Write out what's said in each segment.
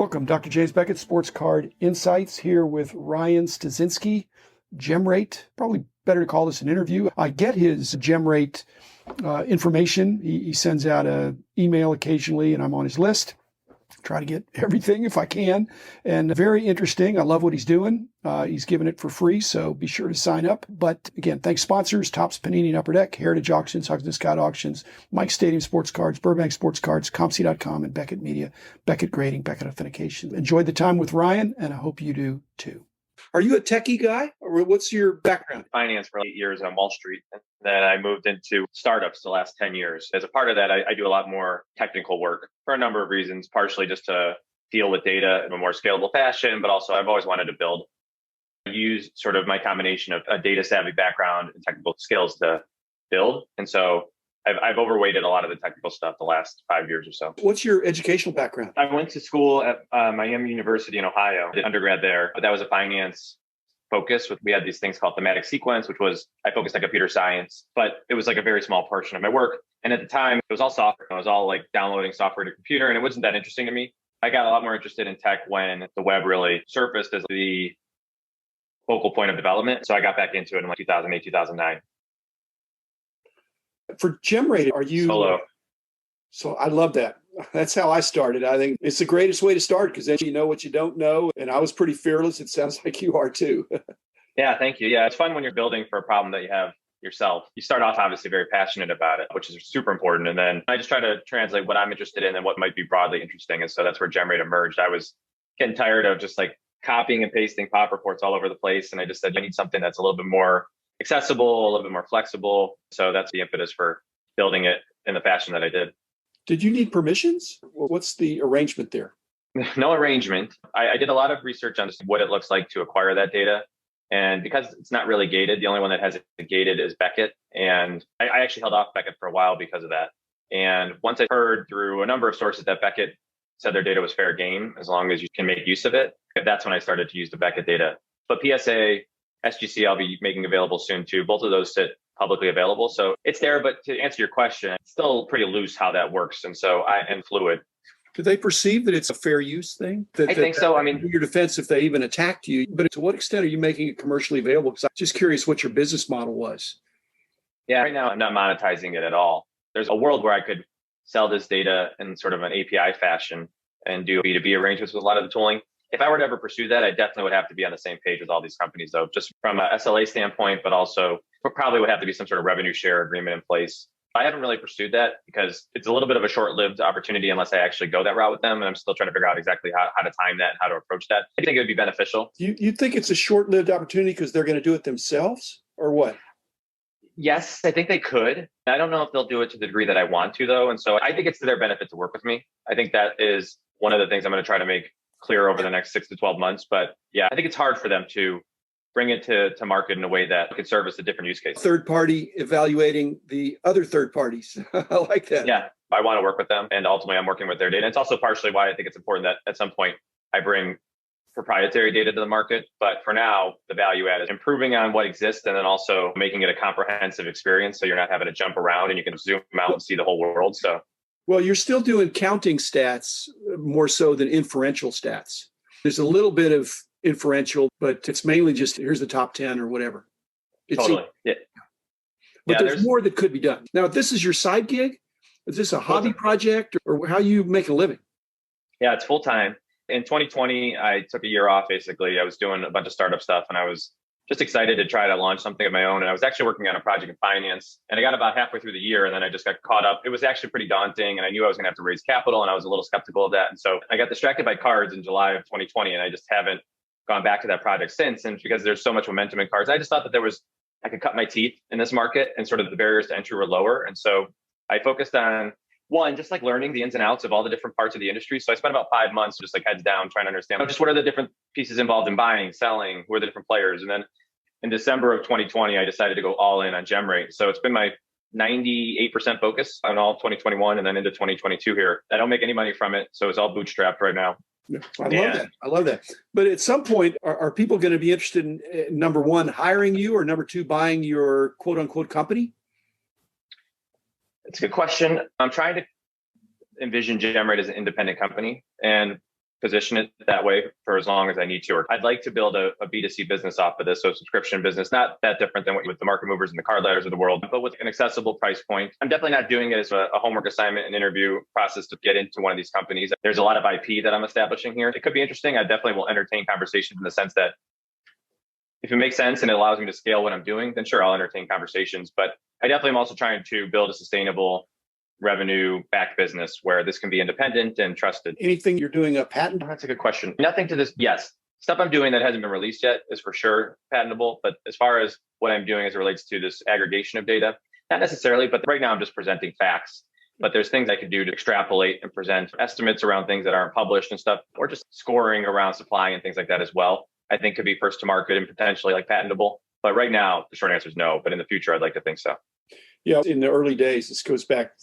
Welcome, Dr. James Beckett, Sports Card Insights, here with Ryan Stuczynski, GemRate. Probably better to call this an interview. I get his GemRate information. He sends out an email occasionally, and I'm on his list. Try to get everything if I can. And very interesting. I love what he's doing. He's giving it for free, so be sure to sign up. But again, thanks sponsors, Topps, Panini, and Upper Deck, Heritage Auctions, Huggins Scott Auctions, Mike Stadium Sports Cards, Burbank Sports Cards, ComC.com, and Beckett Media, Beckett Grading, Beckett Authentication. Enjoyed the time with Ryan, and I hope you do too. Are you a techie guy, or what's your background? Finance for 8 years on Wall Street. And then I moved into startups the last 10 years. As a part of that, I do a lot more technical work for a number of reasons, partially just to deal with data in a more scalable fashion, but also I've always wanted to build. I use sort of my combination of a data savvy background and technical skills to build. And so I've overweighted a lot of the technical stuff the last 5 years or so. What's your educational background? I went to school at Miami University in Ohio, did undergrad there, but that was a finance focus. We had these things called thematic sequence, which was, I focused on computer science, but it was like a very small portion of my work. And at the time, it was all software. I was all like downloading software to a computer, and it wasn't that interesting to me. I got a lot more interested in tech when the web really surfaced as the focal point of development. So I got back into it in like 2008, 2009. For GemRate, are you solo? So I love that. That's how I started. I think it's the greatest way to start because then you know what you don't know. And I was pretty fearless. It sounds like you are too. Yeah, thank you. Yeah, it's fun when you're building for a problem that you have yourself. You start off obviously very passionate about it, which is super important. And then I just try to translate what I'm interested in and what might be broadly interesting. And so that's where GemRate emerged. I was getting tired of just like copying and pasting pop reports all over the place. And I just said, I need something that's a little bit more accessible, a little bit more flexible. So that's the impetus for building it in the fashion that I did. Did you need permissions? What's the arrangement there? No arrangement. I did a lot of research on just what it looks like to acquire that data. And because it's not really gated, the only one that has it gated is Beckett. And I actually held off Beckett for a while because of that. And once I heard through a number of sources that Beckett said their data was fair game, as long as you can make use of it, that's when I started to use the Beckett data. But PSA, SGC, I'll be making available soon too. Both of those sit publicly available. So it's there, but to answer your question, it's still pretty loose how that works. And fluid. Do they perceive that it's a fair use thing? I think so. I mean, in your defense, if they even attacked you, but to what extent are you making it commercially available? Because I'm just curious what your business model was. Yeah, right now I'm not monetizing it at all. There's a world where I could sell this data in sort of an API fashion and do B2B arrangements with a lot of the tooling. If I were to ever pursue that, I definitely would have to be on the same page with all these companies, though, just from a SLA standpoint, but also probably would have to be some sort of revenue share agreement in place. I haven't really pursued that because it's a little bit of a short-lived opportunity unless I actually go that route with them. And I'm still trying to figure out exactly how to time that and how to approach that. I think it would be beneficial. You think it's a short-lived opportunity because they're going to do it themselves or what? Yes, I think they could. I don't know if they'll do it to the degree that I want to, though. And so I think it's to their benefit to work with me. I think that is one of the things I'm going to try to make clear over the next 6 to 12 months. But yeah, I think it's hard for them to bring it to market in a way that could service a different use case. Third party evaluating the other third parties. I like that. Yeah, I want to work with them. And ultimately, I'm working with their data. It's also partially why I think it's important that at some point I bring proprietary data to the market. But for now, the value add is improving on what exists and then also making it a comprehensive experience. So you're not having to jump around and you can zoom out and see the whole world. So, well, you're still doing counting stats more so than inferential stats. There's a little bit of inferential, but it's mainly just here's the top 10 or whatever. Totally. Yeah. But there's more that could be done. Now, if this is your side gig, is this a hobby project or how you make a living? Yeah, it's full time. In 2020, I took a year off, basically. I was doing a bunch of startup stuff and I was just excited to try to launch something of my own. And I was actually working on a project in finance and I got about halfway through the year and then I just got caught up. It was actually pretty daunting and I knew I was going to have to raise capital and I was a little skeptical of that. And so I got distracted by cards in July of 2020 and I just haven't gone back to that project since. And because there's so much momentum in cards, I just thought that I could cut my teeth in this market and sort of the barriers to entry were lower. And so I focused on one, just like learning the ins and outs of all the different parts of the industry. So I spent about 5 months just like heads down trying to understand just what are the different pieces involved in buying, selling, who are the different players. And then in December of 2020, I decided to go all in on GemRate. So it's been my 98% focus on all of 2021 and then into 2022 here. I don't make any money from it. So it's all bootstrapped right now. I love that. But at some point, are people going to be interested in, number one, hiring you or number two, buying your quote unquote company? It's a good question. I'm trying to envision GemRate as an independent company. And position it that way for as long as I need to. Or I'd like to build a B2C business off of this, so subscription business, not that different than what with the market movers and the card letters of the world, but with an accessible price point. I'm definitely not doing it as a homework assignment and interview process to get into one of these companies. There's a lot of IP that I'm establishing here. It could be interesting. I definitely will entertain conversations in the sense that if it makes sense and it allows me to scale what I'm doing, then sure, I'll entertain conversations. But I definitely am also trying to build a sustainable revenue-backed business where this can be independent and trusted. Anything you're doing a patent? That's a good question. Nothing to this. Yes. Stuff I'm doing that hasn't been released yet is for sure patentable. But as far as what I'm doing as it relates to this aggregation of data, not necessarily, but right now I'm just presenting facts. But there's things I could do to extrapolate and present estimates around things that aren't published and stuff, or just scoring around supply and things like that as well. I think could be first to market and potentially like patentable. But right now, the short answer is no. But in the future, I'd like to think so. Yeah, in the early days, this goes back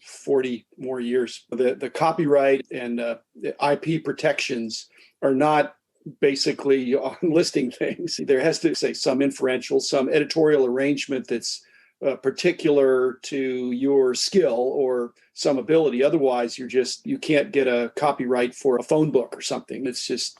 40 more years. The copyright and the IP protections are not basically on listing things. There has to say some inferential, some editorial arrangement that's particular to your skill or some ability. Otherwise, you can't get a copyright for a phone book or something. It's just,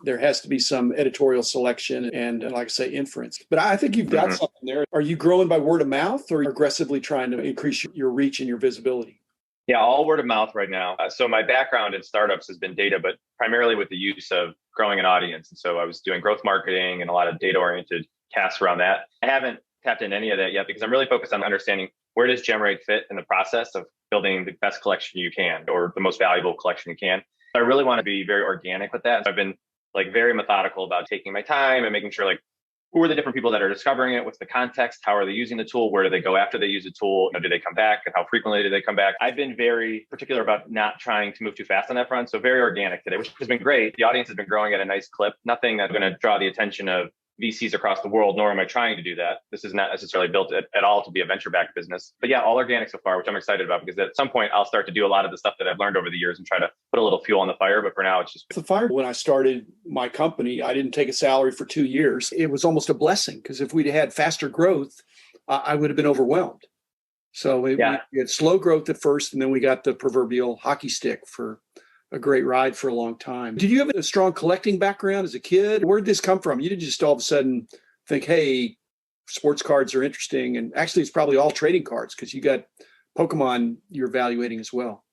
there has to be some editorial selection and like I say, inference. But I think you've got something there. Are you growing by word of mouth or are you aggressively trying to increase your reach and your visibility? Yeah, all word of mouth right now. So my background in startups has been data, but primarily with the use of growing an audience. And so I was doing growth marketing and a lot of data-oriented tasks around that. I haven't tapped into any of that yet because I'm really focused on understanding where does GemRate fit in the process of building the best collection you can or the most valuable collection you can. I really want to be very organic with that. So I've been like very methodical about taking my time and making sure like who are the different people that are discovering it? What's the context? How are they using the tool? Where do they go after they use the tool? Do they come back? And how frequently do they come back? I've been very particular about not trying to move too fast on that front. So very organic today, which has been great. The audience has been growing at a nice clip. Nothing that's going to draw the attention of VCs across the world, nor am I trying to do that. This is not necessarily built at all to be a venture-backed business. But yeah, all organic so far, which I'm excited about because at some point I'll start to do a lot of the stuff that I've learned over the years and try to put a little fuel on the fire. But for now, it's just the fire. When I started my company, I didn't take a salary for 2 years. It was almost a blessing because if we'd had faster growth, I would have been overwhelmed. So we had slow growth at first, and then we got the proverbial hockey stick for a great ride for a long time. Did you have a strong collecting background as a kid? Where did this come from? You didn't just all of a sudden think, hey, sports cards are interesting. And actually, it's probably all trading cards because you got Pokemon you're evaluating as well.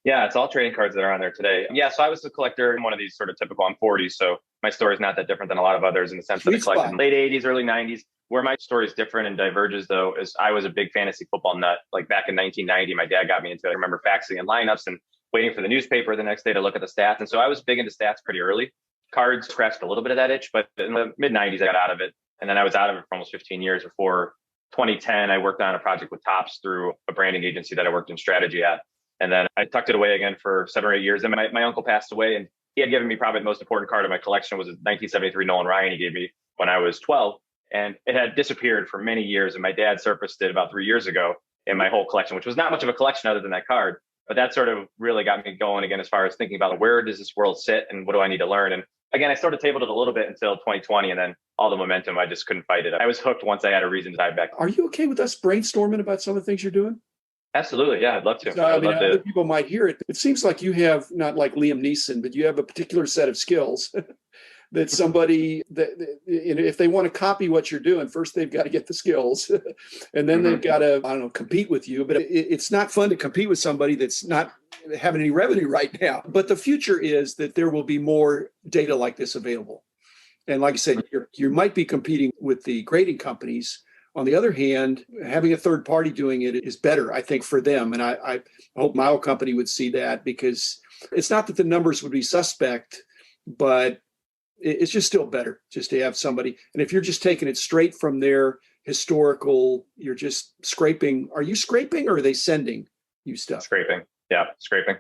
Yeah, it's all trading cards that are on there today. Yeah, so I was a collector in one of these sort of typical, I'm 40, so my story is not that different than a lot of others in the sense that I collected in the late 80s, early 90s. Where my story is different and diverges, though, is I was a big fantasy football nut. Like back in 1990, my dad got me into it. I remember faxing in lineups and waiting for the newspaper the next day to look at the stats. And so I was big into stats pretty early. Cards scratched a little bit of that itch, but in the mid 90s, I got out of it. And then I was out of it for almost 15 years. Before 2010, I worked on a project with Topps through a branding agency that I worked in strategy at. And then I tucked it away again for 7 or 8 years. And my uncle passed away and he had given me probably the most important card in my collection was a 1973 Nolan Ryan he gave me when I was 12. And it had disappeared for many years. And my dad surfaced it about 3 years ago in my whole collection, which was not much of a collection other than that card. But that sort of really got me going again as far as thinking about where does this world sit and what do I need to learn? And again, I sort of tabled it a little bit until 2020 and then all the momentum, I just couldn't fight it. I was hooked once I had a reason to dive back. Are you okay with us brainstorming about some of the things you're doing? Absolutely. Yeah, I'd love to. So, other people might hear it. It seems like you have, not like Liam Neeson, but you have a particular set of skills that somebody, if they want to copy what you're doing, first they've got to get the skills and then they've got to, compete with you. But it's not fun to compete with somebody that's not having any revenue right now. But the future is that there will be more data like this available. And like I said, you might be competing with the grading companies. On the other hand, having a third party doing it is better, I think, for them. And I hope my own company would see that because it's not that the numbers would be suspect, but it's just still better just to have somebody. And if you're just taking it straight from their historical, you're just scraping. Are you scraping or are they sending you stuff? Scraping. Yeah, scraping.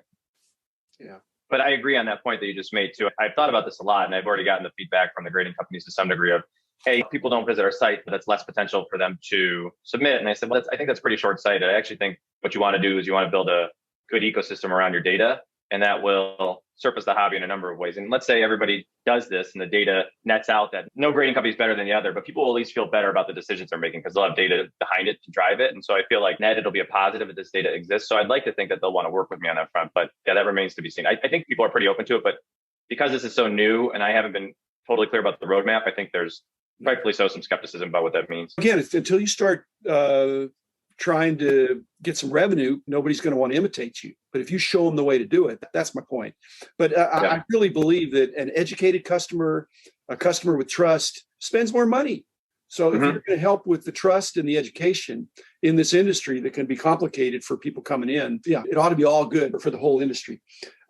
Yeah. But I agree on that point that you just made too. I've thought about this a lot and I've already gotten the feedback from the grading companies to some degree of, hey, people don't visit our site, but that's less potential for them to submit. And I said, well, I think that's pretty short-sighted. I actually think what you want to do is you want to build a good ecosystem around your data and that will surface the hobby in a number of ways. And let's say everybody does this and the data nets out that no grading company is better than the other, but people will at least feel better about the decisions they're making because they'll have data behind it to drive it. And so I feel like net, it'll be a positive if this data exists. So I'd like to think that they'll want to work with me on that front. But yeah, that remains to be seen. I think people are pretty open to it, but because this is so new and I haven't been totally clear about the roadmap, I think there's rightfully so some skepticism about what that means. Again, until you start trying to get some revenue, nobody's going to want to imitate you. But if you show them the way to do it, that's my point. But I really believe that an educated customer, a customer with trust, spends more money. So if you're going to help with the trust and the education in this industry that can be complicated for people coming in, it ought to be all good for the whole industry.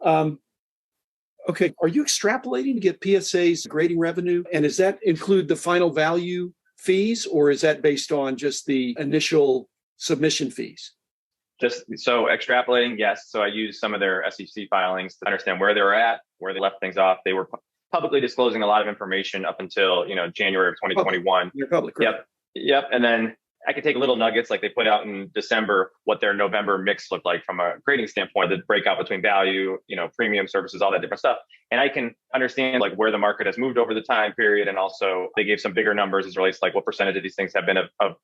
Okay, are you extrapolating to get PSA's grading revenue? And does that include the final value fees, or is that based on just the initial submission fees? Just so extrapolating, yes. So I used some of their SEC filings to understand where they were at, where they left things off. They were publicly disclosing a lot of information up until January of 2021. You're public, right? Yep. And then I could take little nuggets like they put out in December what their November mix looked like from a grading standpoint, the breakout between value, premium services, all that different stuff. And I can understand like where the market has moved over the time period. And also they gave some bigger numbers as relates to like what percentage of these things have been of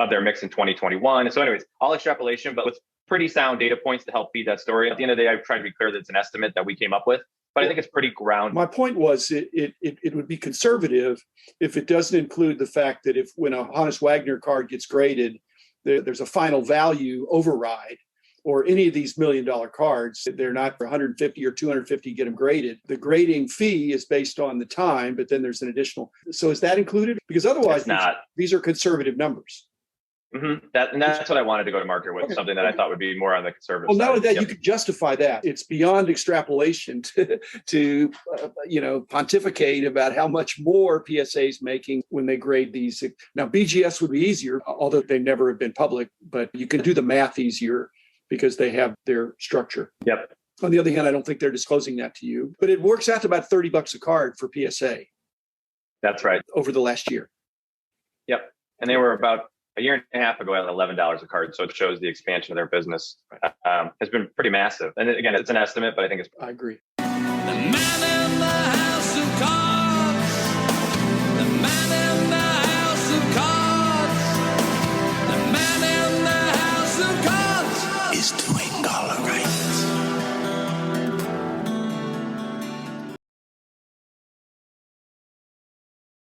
their mix in 2021. And so anyways, all extrapolation, but with pretty sound data points to help feed that story. At the end of the day, I've tried to be clear that it's an estimate that we came up with, but I think it's pretty grounded. My point was it would be conservative if it doesn't include the fact that if when a Hannes Wagner card gets graded, there's a final value override, or any of these $1 million cards, they're not for 150 or 250 get them graded. The grading fee is based on the time, but then there's an additional. So is that included? Because otherwise, these are conservative numbers. That's what I wanted to go to market with, something that I thought would be more on the conservative side. Well, not only that, you could justify that. It's beyond extrapolation to pontificate about how much more PSA is making when they grade these. Now, BGS would be easier, although they never have been public, but you can do the math easier because they have their structure. Yep. On the other hand, I don't think they're disclosing that to you, but it works out to about $30 a card for PSA. That's right. Over the last year. Yep. And they were about a year and a half ago at $11 a card. So it shows the expansion of their business has been pretty massive. And again, it's an estimate, but I think I agree. The man in the